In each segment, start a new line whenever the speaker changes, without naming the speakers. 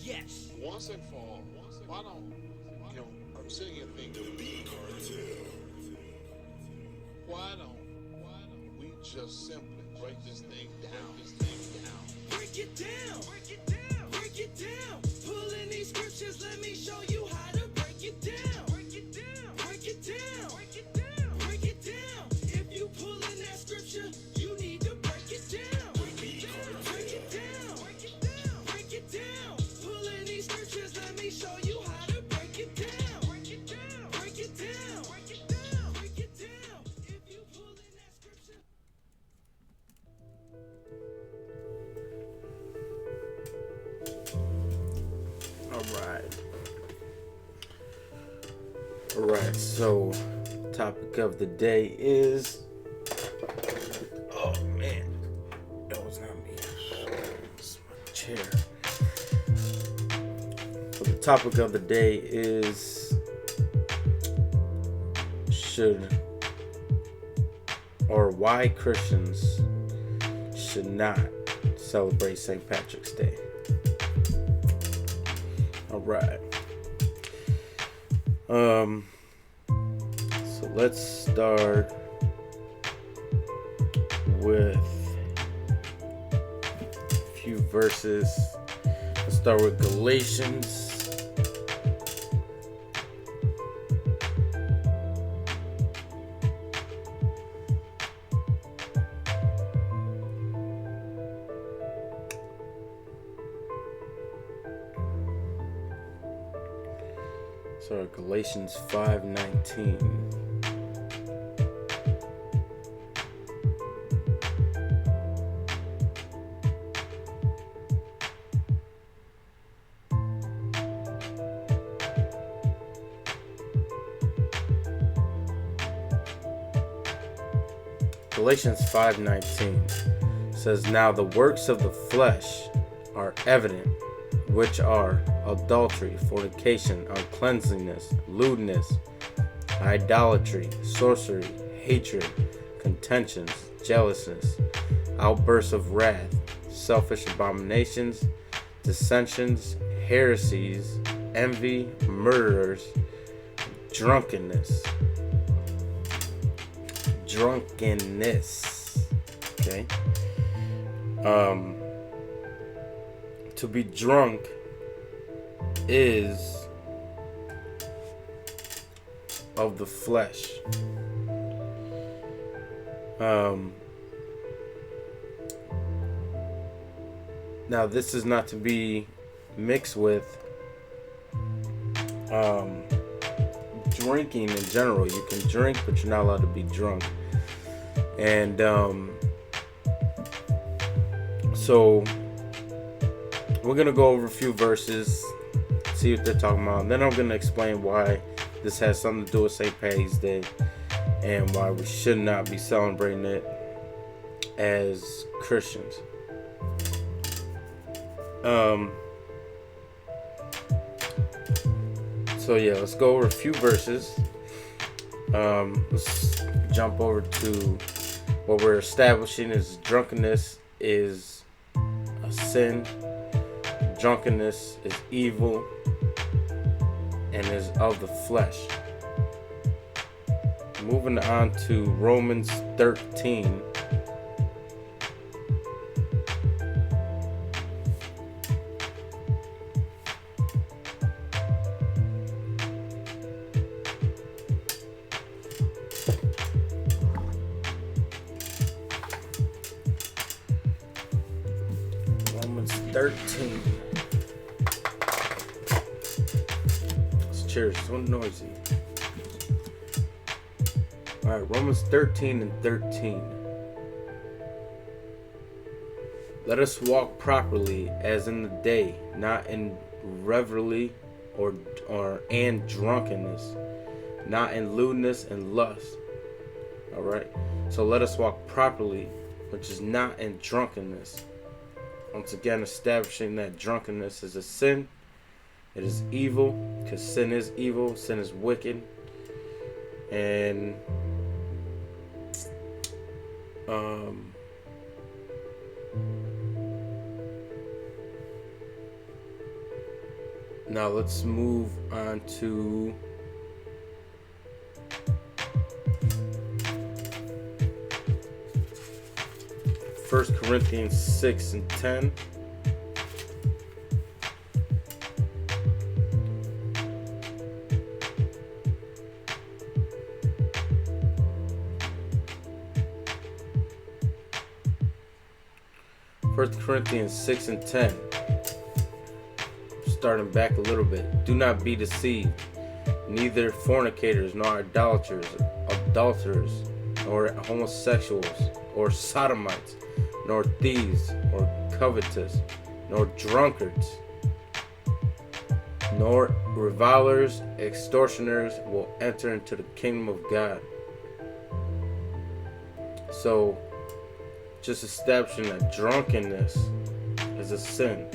Yes.
Once and for all, why don't, I'm sitting here thinking, the B cartel. Why don't we just simply break this thing down?
Break it down. Break it down. Break it down. Pull in these scriptures, let me show you how to break it down. Break it down. Break it down. Break it down. Break it down. If you pull in that scripture, you need to break it down. Break it down. Break it down. Break it down. Break it down. Pull in these scriptures, let me show you how to break it down. Break it down. Break it down. Break it down. Break it down. If you pull in that scripture.
All right, so topic of the day is, oh man, that was not me, it's my chair. So the topic of the day is, why Christians should not celebrate St. Patrick's Day. All right. So let's start with a few verses. Let's start with Galatians. So Galatians 5:19. Galatians 5:19 says, "Now the works of the flesh are evident, which are adultery, fornication, uncleanliness, lewdness, idolatry, sorcery, hatred, contentions, jealousies, outbursts of wrath, selfish abominations, dissensions, heresies, envy, murders, drunkenness." Okay. To be drunk is of the flesh. Now this is not to be mixed with drinking in general. You can drink, but you're not allowed to be drunk. And so we're going to go over a few verses, see what they're talking about, and then I'm going to explain why this has something to do with St. Patty's Day and why we should not be celebrating it as Christians. So yeah, let's go over a few verses. Let's jump over to what we're establishing is drunkenness is a sin. Drunkenness is evil and is of the flesh. Moving on to Romans 13. Romans 13. This chair is so noisy. Alright, Romans 13 and 13. Let us walk properly as in the day, not in revelry and drunkenness, not in lewdness and lust. Alright, so let us walk properly, which is not in drunkenness. Once again, establishing that drunkenness is a sin. It is evil, because sin is evil, sin is wicked. And Now let's move on to First Corinthians 6 and 10. First Corinthians 6 and 10. Starting back a little bit. Do not be deceived. Neither fornicators, nor idolaters, adulterers, nor homosexuals, or sodomites, nor thieves, or covetous, nor drunkards, nor revilers, extortioners will enter into the kingdom of God. So, just establishing that drunkenness is a sin.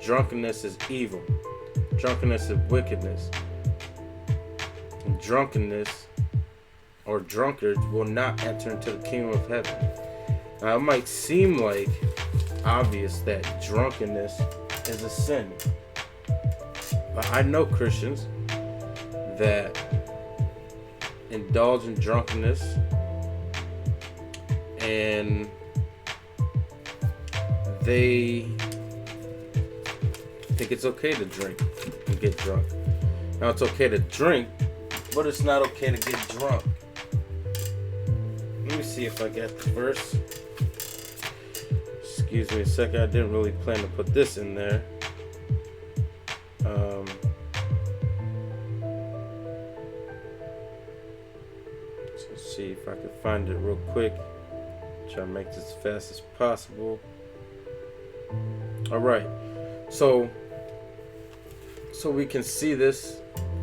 Drunkenness is evil. Drunkenness is wickedness. And drunkenness or drunkards will not enter into the kingdom of heaven. Now, it might seem like obvious that drunkenness is a sin. But I know Christians that indulge in drunkenness and they think it's okay to drink and get drunk. Now, it's okay to drink, but it's not okay to get drunk. Let me see if I got the verse. Excuse me a second. I didn't really plan to put this in there. So let's see if I can find it real quick. Try to make this as fast as possible. All right. So we can see this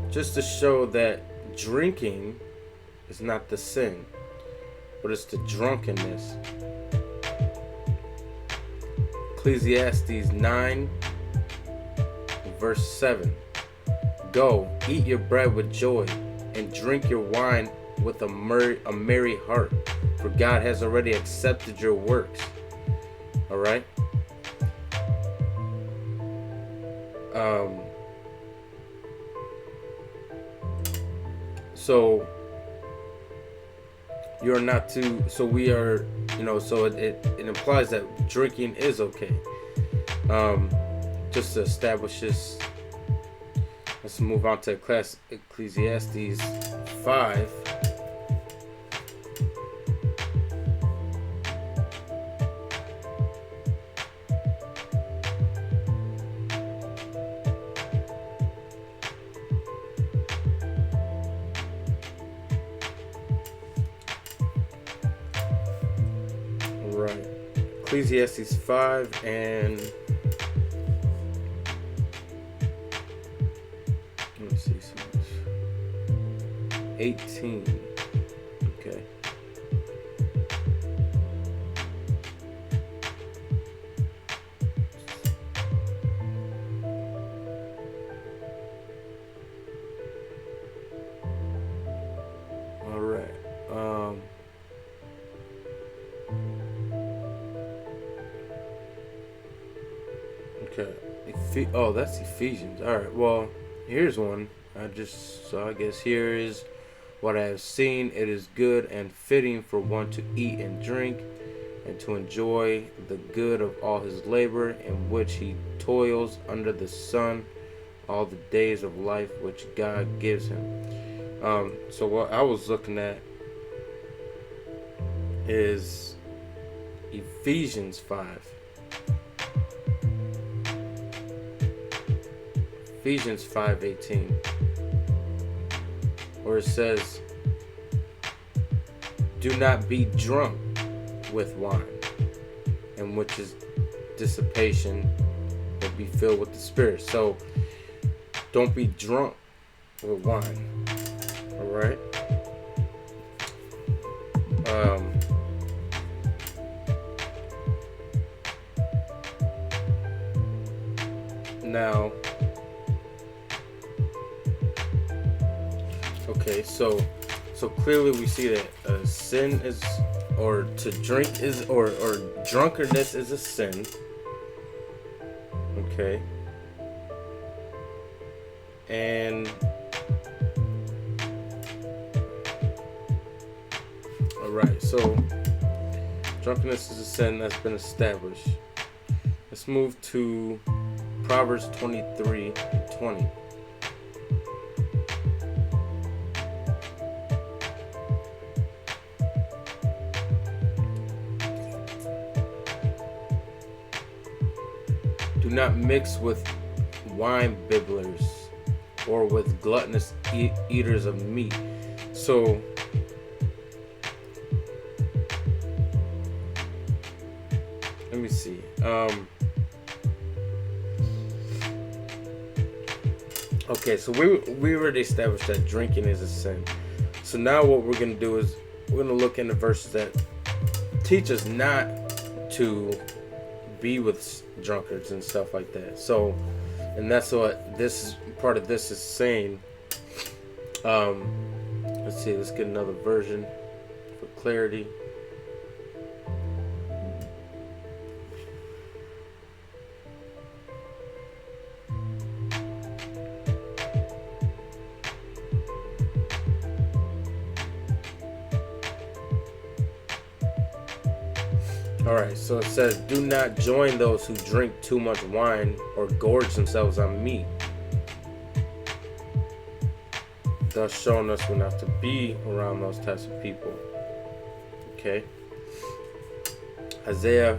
just to show that drinking is not the sin, but it's the drunkenness. Ecclesiastes 9, verse 7. Go, eat your bread with joy, and drink your wine with a merry heart, for God has already accepted your works. All right? So you're not to, so we are, so it implies that drinking is okay. Just to establish this, let's move on to Ecclesiastes 5. Right. Ecclesiastes 5 and let me see some 18. Okay. All right. Okay. Oh, that's Ephesians. All right. Well, here's one. I guess here is what I have seen. It is good and fitting for one to eat and drink, and to enjoy the good of all his labor, in which he toils under the sun all the days of life which God gives him. So what I was looking at is Ephesians 5. Ephesians 5:18, where it says, do not be drunk with wine, and which is dissipation, but be filled with the Spirit. So don't be drunk with wine. All right. Now, okay, so clearly we see that sin is, or to drink is, or drunkenness is a sin. Okay. And alright, so drunkenness is a sin that's been established. Let's move to Proverbs 23:20. Do not mix with wine bibblers or with gluttonous eaters of meat. So let me see. Okay, so we already established that drinking is a sin. So now what we're gonna do is we're gonna look into verses that teach us not to be with drunkards and stuff like that. So, and that's what this is, part of this is saying. Let's see, let's get another version for clarity. Alright, so it says, do not join those who drink too much wine or gorge themselves on meat. Thus showing us we're not to be around those types of people. Okay. Isaiah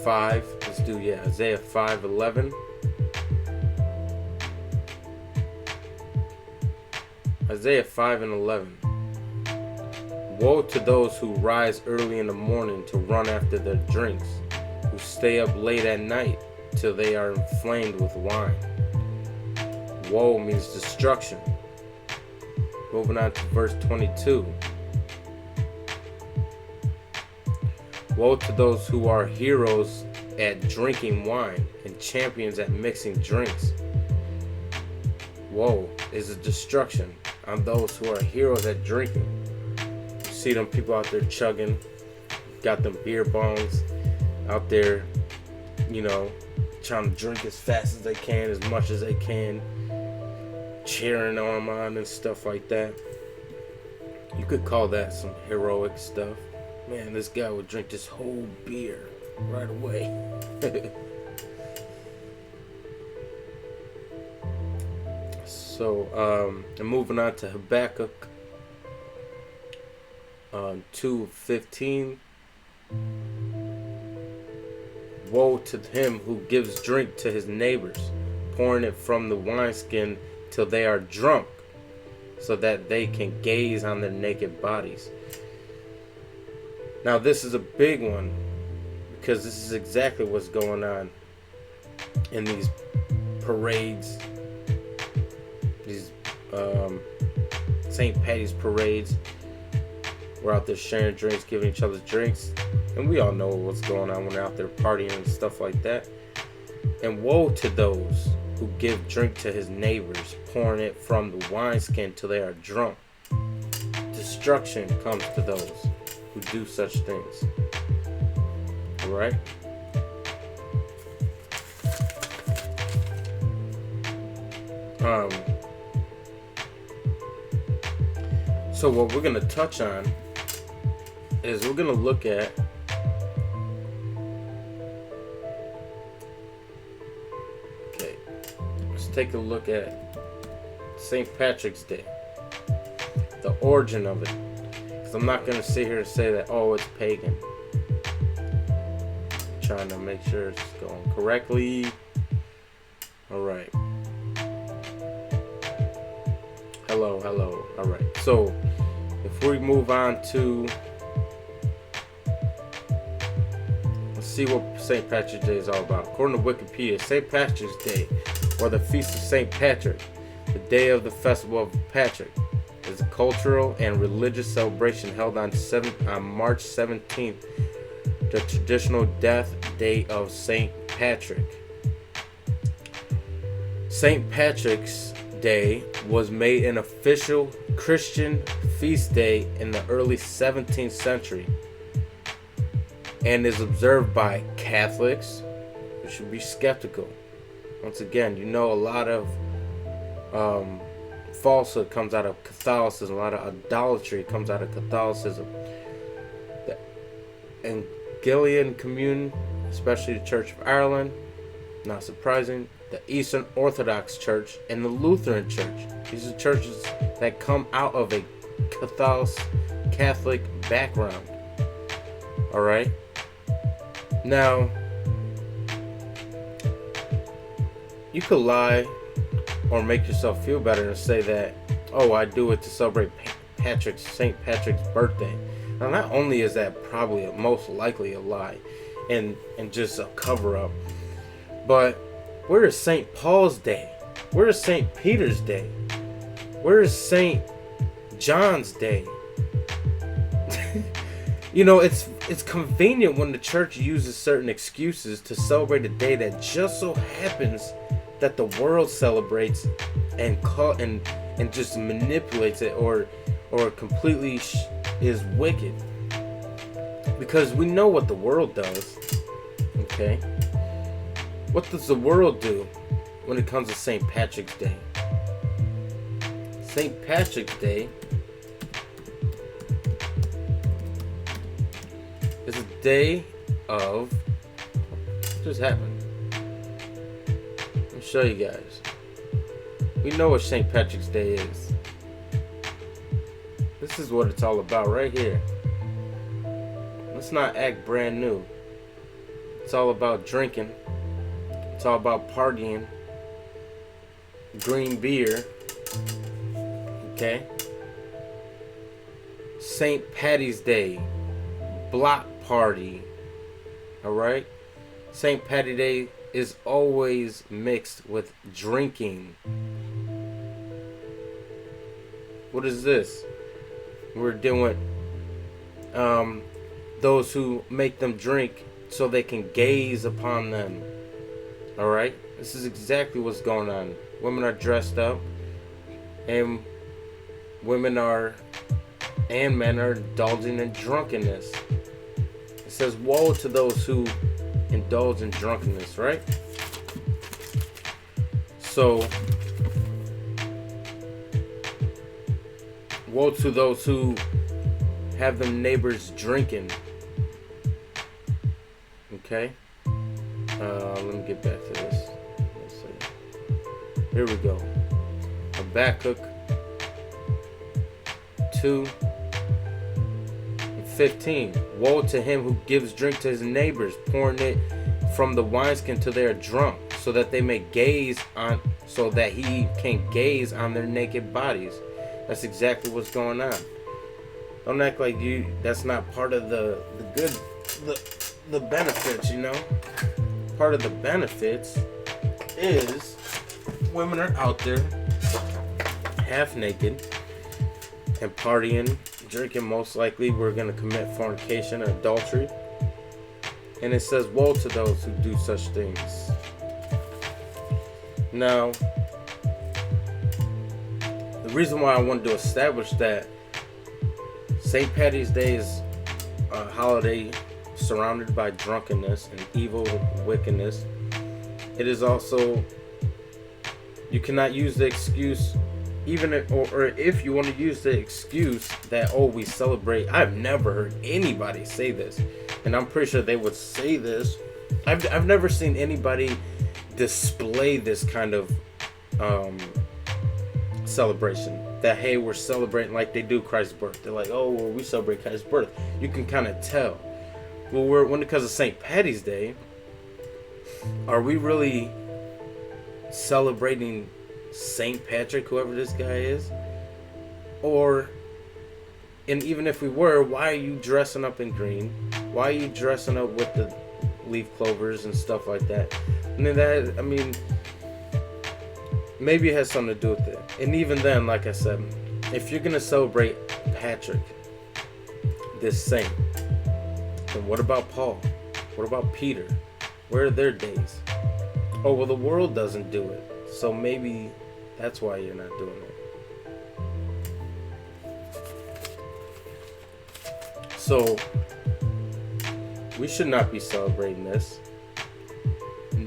5. Let's do, Isaiah 5:11. Isaiah 5:11. Woe to those who rise early in the morning to run after their drinks, who stay up late at night till they are inflamed with wine. Woe means destruction. Moving on to verse 22. Woe to those who are heroes at drinking wine and champions at mixing drinks. Woe is a destruction on those who are heroes at drinking. You see them people out there chugging, got them beer bongs out there, trying to drink as fast as they can, as much as they can, cheering on them on and stuff like that. You could call that some heroic stuff. Man, this guy would drink this whole beer right away. So, and moving on to Habakkuk 2:15. Woe to him who gives drink to his neighbors, pouring it from the wineskin till they are drunk, so that they can gaze on their naked bodies. Now this is a big one, because this is exactly what's going on in these parades, these St. Patty's parades. We're out there sharing drinks, giving each other drinks, and we all know what's going on when they're out there partying and stuff like that. And woe to those who give drink to his neighbors, pouring it from the wineskin till they are drunk. Destruction comes to those who do such things. Alright? So what we're going to touch on is we're going to look at let's take a look at St. Patrick's Day, the origin of it. Because I'm not going to sit here and say that, oh, it's pagan. I'm trying to make sure it's going correctly. Alright. Hello. Alright. So, if we move on to, let's see what St. Patrick's Day is all about. According to Wikipedia, St. Patrick's Day, or the Feast of St. Patrick, the day of the festival of Patrick, is a cultural and religious celebration held on March 17th, the traditional death day of St. Patrick. St. Patrick's Day was made an official Christian feast day in the early 17th century. and is observed by Catholics, you should be skeptical. Once again, you know, a lot of falsehood comes out of Catholicism, a lot of idolatry comes out of Catholicism. The Anglican Commune, especially the Church of Ireland, not surprising, the Eastern Orthodox Church, and the Lutheran Church. These are churches that come out of a Catholic background. Alright? Now, you could lie or make yourself feel better and say that, oh, I do it to celebrate St. Patrick's birthday. Now, not only is that probably most likely a lie and just a cover-up, but where is St. Paul's Day? Where is St. Peter's Day? Where is St. John's Day? You know, it's convenient when the church uses certain excuses to celebrate a day that just so happens that the world celebrates and just manipulates it or completely is wicked. Because we know what the world does. Okay? What does the world do when it comes to St. Patrick's Day? St. Patrick's Day is a day of... What just happened? Let me show you guys. We know what St. Patrick's Day is. This is what it's all about right here. Let's not act brand new. It's all about drinking. It's all about partying. Green beer. Okay? St. Patty's Day. Block party. Alright? St. Patty Day is always mixed with drinking. What is this? We're doing those who make them drink so they can gaze upon them. Alright? This is exactly what's going on. Women are dressed up, and men are indulging in drunkenness. It says, woe to those who indulge in drunkenness, right? So, woe to those who have them neighbors drinking. Okay? Let me get back to this. Let's see. Here we go. Habakkuk 2:15. Woe to him who gives drink to his neighbors, pouring it from the wineskin till they are drunk, so that he can gaze on their naked bodies. That's exactly what's going on. Don't act like that's not part of the benefits, you know? Part of the benefits is women are out there half naked and partying, drinking. Most likely we're going to commit fornication and adultery. And it says, woe to those who do such things. Now, the reason why I wanted to establish that St. Patty's Day is a holiday surrounded by drunkenness and evil wickedness. It is also, you cannot use the excuse, even if you want to use the excuse that, oh, we celebrate. I've never heard anybody say this, and I'm pretty sure they would say this. I've never seen anybody display this kind of celebration, that, hey, we're celebrating like they do Christ's birth. They're like, oh, well, we celebrate Christ's birth. You can kind of tell. Well, when it comes to St. Patty's Day, are we really celebrating St. Patrick, whoever this guy is? And even if we were, why are you dressing up in green? Why are you dressing up with the leaf clovers and stuff like that? And then maybe it has something to do with it. And even then, like I said, if you're going to celebrate Patrick, this saint, then what about Paul? What about Peter? Where are their days? Oh, well, the world doesn't do it. So maybe that's why you're not doing it. So, We should not be celebrating this.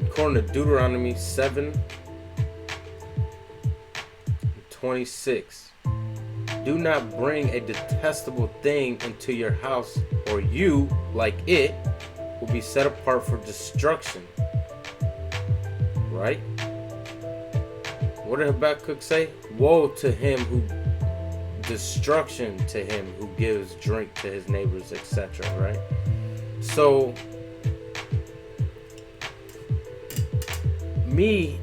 According to Deuteronomy 7:26, do not bring a detestable thing into your house, or you, like it, will be set apart for destruction. Right? What did Habakkuk say? Woe to him who, destruction to him who gives drink to his neighbors, etc. Right? So, me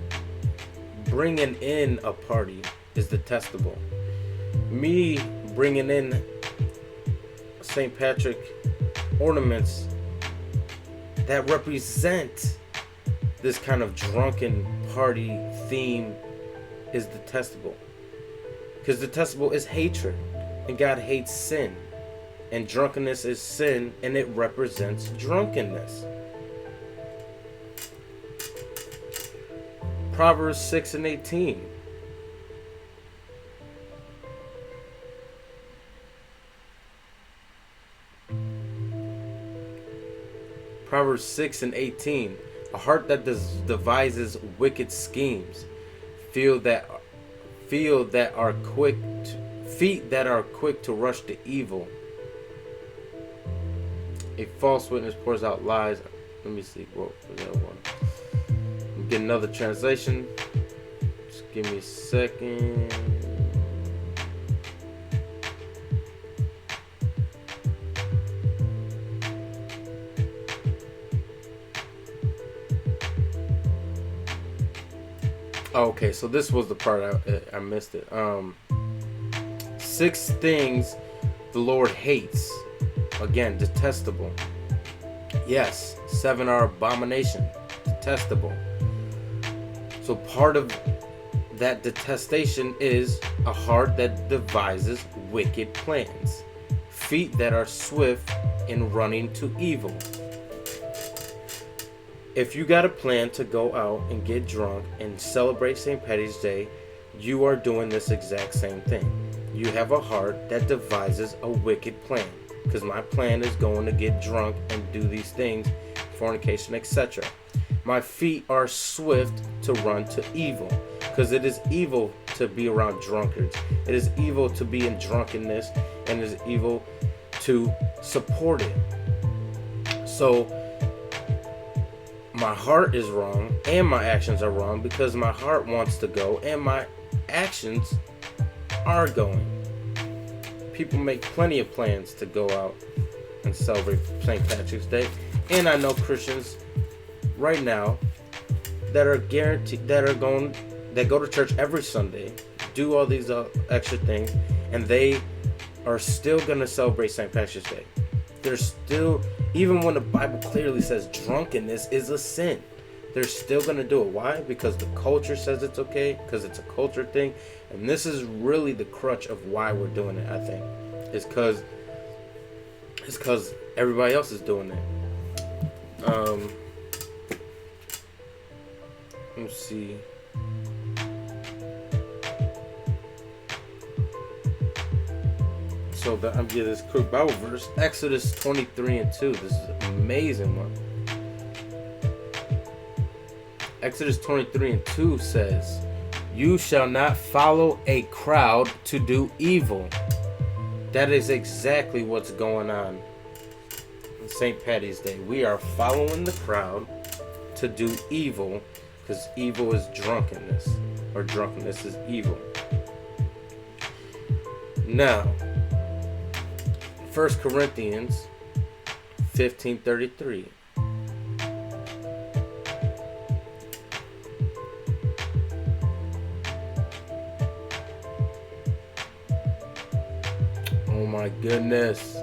bringing in a party is detestable. Me bringing in St. Patrick ornaments that represent this kind of drunken party theme is detestable. Because detestable is hatred, and God hates sin, and drunkenness is sin, and it represents drunkenness. Proverbs 6:18. Proverbs 6:18. A heart that devises wicked schemes, feet that are quick to rush to evil. A false witness pours out lies. Let me see. What was that one? Get another translation. Just give me a second. Okay, so this was the part I missed it. 6 things the Lord hates. Again, detestable. Yes, 7 are abomination. Detestable. So part of that detestation is a heart that devises wicked plans. Feet that are swift in running to evil. If you got a plan to go out and get drunk and celebrate St. Patty's Day, you are doing this exact same thing. You have a heart that devises a wicked plan. Because my plan is going to get drunk and do these things, fornication, etc. My feet are swift to run to evil. Because it is evil to be around drunkards. It is evil to be in drunkenness, and it is evil to support it. So, my heart is wrong and my actions are wrong because my heart wants to go and my actions are going. People make plenty of plans to go out and celebrate St. Patrick's Day, and I know Christians right now that are guaranteed that go to church every Sunday, do all these extra things, and they are still gonna celebrate St. Patrick's Day. They're still, even when the Bible clearly says drunkenness is a sin, they're still going to do it. Why? Because the culture says it's okay, because it's a culture thing. And this is really the crutch of why we're doing it, I think. It's because everybody else is doing it. Let's see. So I'm giving this quick Bible verse, Exodus 23:2. This is an amazing one. Exodus 23:2 says, "You shall not follow a crowd to do evil." That is exactly what's going on St. Patty's Day. We are following the crowd to do evil because evil is drunkenness, or drunkenness is evil. Now, 1 Corinthians 15:33. Oh my goodness.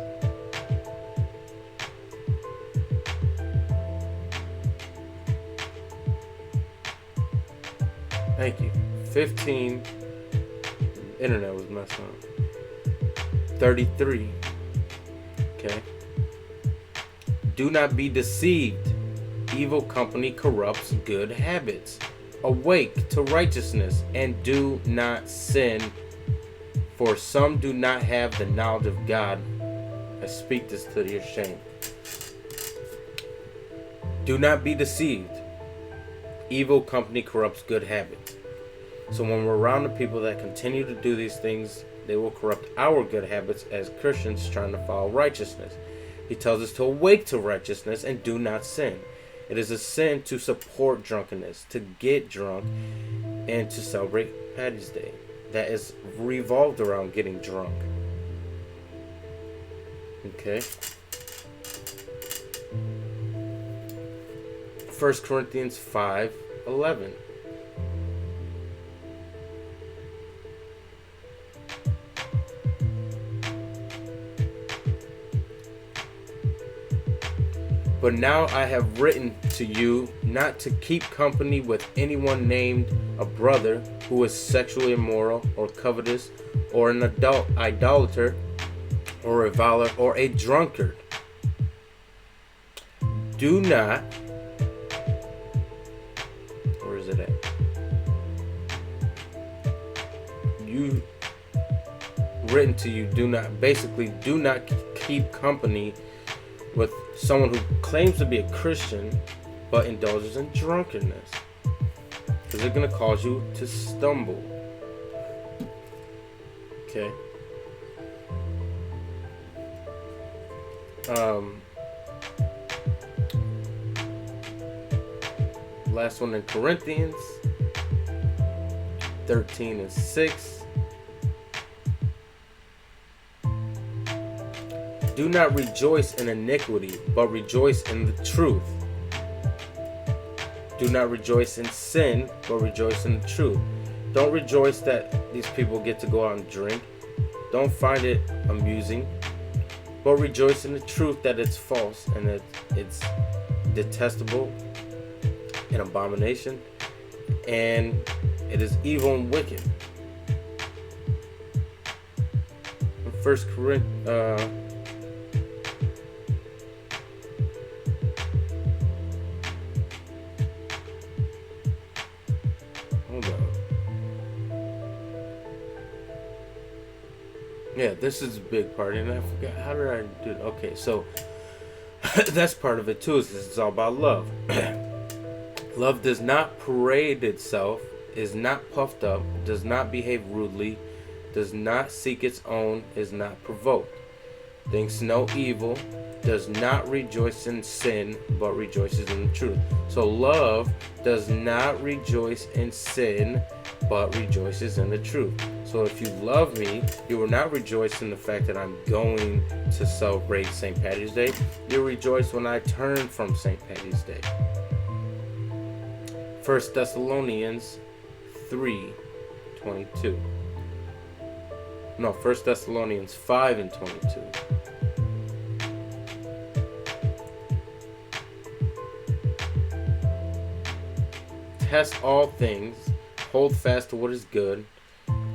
Thank you. 15. Internet was messing up. 33. Okay. Do not be deceived. Evil company corrupts good habits. Awake to righteousness and do not sin, for some do not have the knowledge of God. I speak this to your shame. Do not be deceived. Evil company corrupts good habits. So when we're around the people that continue to do these things, they will corrupt our good habits as Christians trying to follow righteousness. He tells us to awake to righteousness and do not sin. It is a sin to support drunkenness, to get drunk, and to celebrate Patty's Day. That is revolved around getting drunk. Okay. 1 Corinthians 5:11. But now I have written to you not to keep company with anyone named a brother who is sexually immoral or covetous or an idolater or a reviler or a drunkard. Do not, where is it at? You, written to you, do not keep company with someone who claims to be a Christian but indulges in drunkenness, because they're going to cause you to stumble. Okay. Last one in Corinthians 13:6. Do not rejoice in iniquity, but rejoice in the truth. Do not rejoice in sin, but rejoice in the truth. Don't rejoice that these people get to go out and drink. Don't find it amusing, but rejoice in the truth that it's false and that it's detestable, an abomination, and it is evil and wicked. First Corinthians. Yeah, this is a big part, and I forgot, how did I do it? Okay, so that's part of it too, is it's all about love. Love does not parade itself, is not puffed up, does not behave rudely, does not seek its own, is not provoked, thinks no evil, does not rejoice in sin, but rejoices in the truth. So love does not rejoice in sin, but rejoices in the truth. So if you love me, you will not rejoice in the fact that I'm going to celebrate St. Patty's Day. You'll rejoice when I turn from St. Patty's Day. 1 Thessalonians 3:22. No, 1 Thessalonians 5:22. Test all things, hold fast to what is good,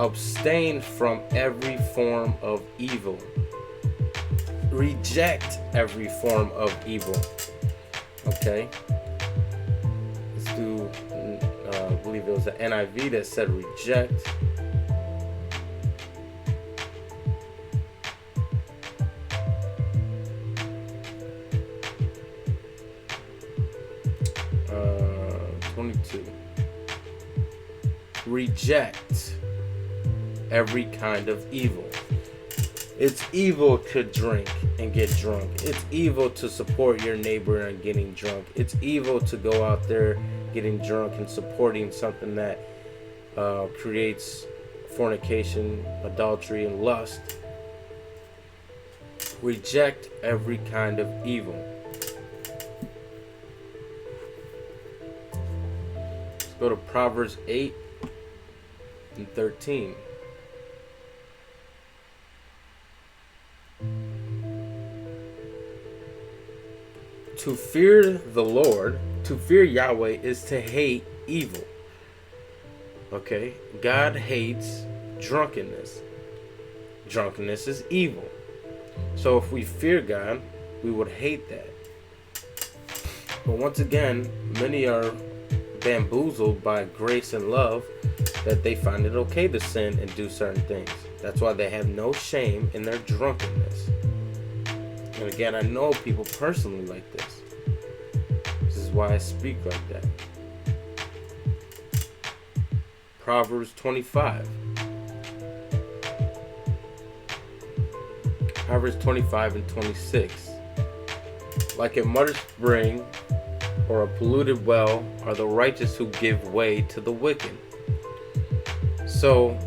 abstain from every form of evil. Reject every form of evil. Okay? Let's do, I believe it was the NIV that said reject. Reject every kind of evil. It's evil to drink and get drunk. It's evil to support your neighbor and getting drunk. It's evil to go out there getting drunk and supporting something that creates fornication, adultery, and lust. Reject every kind of evil. Let's go to Proverbs 8:13. To fear the Lord, to fear Yahweh, is to hate evil. Okay? God hates drunkenness. Drunkenness is evil. So if we fear God, we would hate that. But once again, many are bamboozled by grace and love that they find it okay to sin and do certain things. That's why they have no shame in their drunkenness. And again, I know people personally like this. This is why I speak like that. Proverbs 25. Proverbs 25 and 26. Like a muddy spring or a polluted well are the righteous who give way to the wicked. So,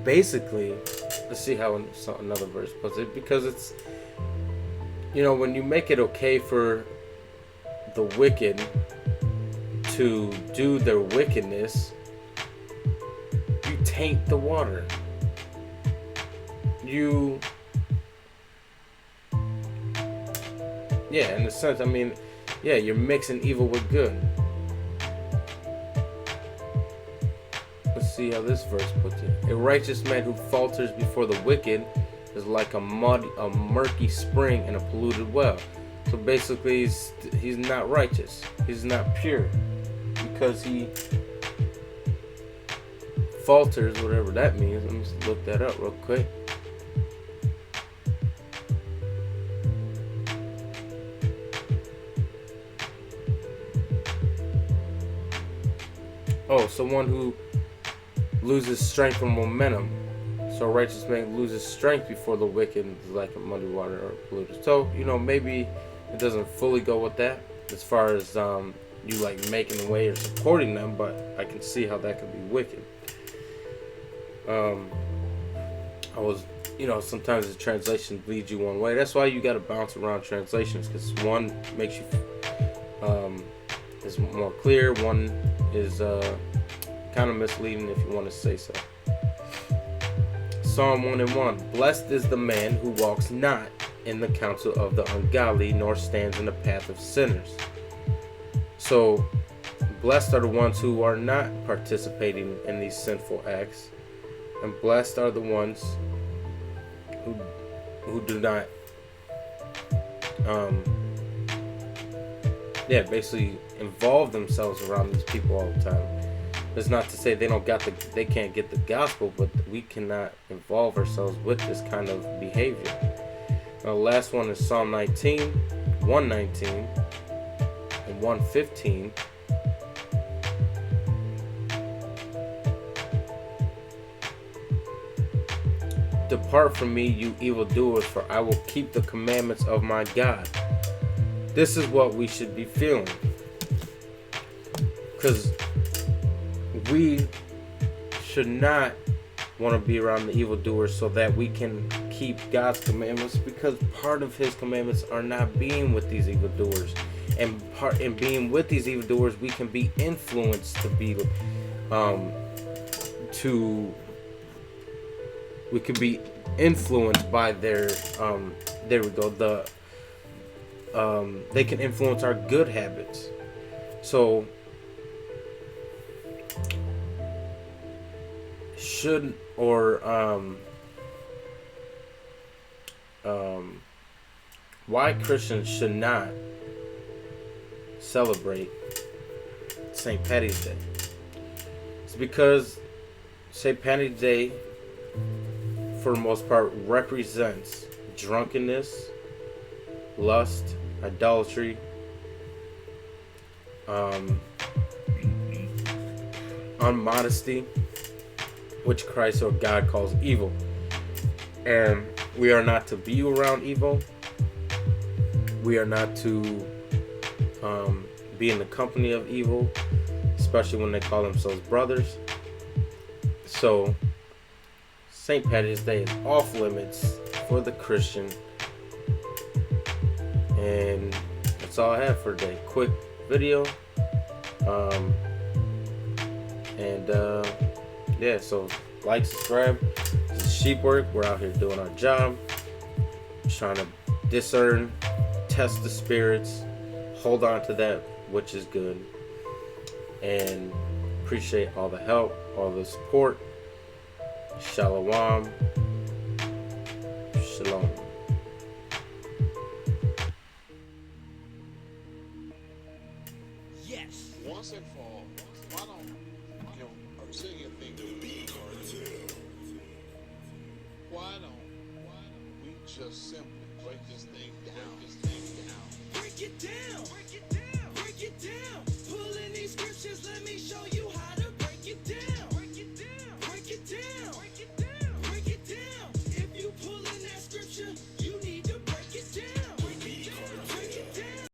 basically, let's see how another verse puts it, because it's, when you make it okay for the wicked to do their wickedness, you taint the water. In a sense, you're mixing evil with good. Let's see how this verse puts it. A righteous man who falters before the wicked is like a murky spring in a polluted well. So basically, he's not righteous. He's not pure because he falters, whatever that means. Let me just look that up real quick. Someone who loses strength or momentum. So a righteous man loses strength before the wicked is like a muddy water or polluted. So, maybe it doesn't fully go with that as far as you like making the way or supporting them, but I can see how that could be wicked. Sometimes the translation leads you one way. That's why you got to bounce around translations, because one makes you is more clear, one is kind of misleading if you want to say so. Psalm 1:1. Blessed is the man who walks not in the counsel of the ungodly, nor stands in the path of sinners. So, blessed are the ones who are not participating in these sinful acts, and blessed are the ones who do not, basically involve themselves around these people all the time. That's not to say they can't get the gospel, but we cannot involve ourselves with this kind of behavior. Now, the last one is Psalm 19, 119, and 115. Depart from me, you evildoers, for I will keep the commandments of my God. This is what we should be feeling. Because we should not want to be around the evildoers so that we can keep God's commandments, because part of his commandments are not being with these evildoers. And in being with these evildoers, we can be influenced to be we could be influenced by their they can influence our good habits. So why Christians should not celebrate St. Patty's Day. It's because St. Patty's Day, for the most part, represents drunkenness, lust, idolatry, unmodesty, which Christ or God calls evil. And we are not to be around evil. We are not to be in the company of evil, especially when they call themselves brothers. So St. Patrick's Day is off limits for the Christian. And that's all I have for today. Quick video. So like, subscribe. This is sheep work. We're out here doing our job, trying to discern, test the spirits, hold on to that which is good, and appreciate all the help, all the support. Shalom. Shalom.
Yes.
Once and for all, why don't, I'm saying a thing to be cartel. Why don't we just simply break this thing down.
Break it down. Break it down. Break it down.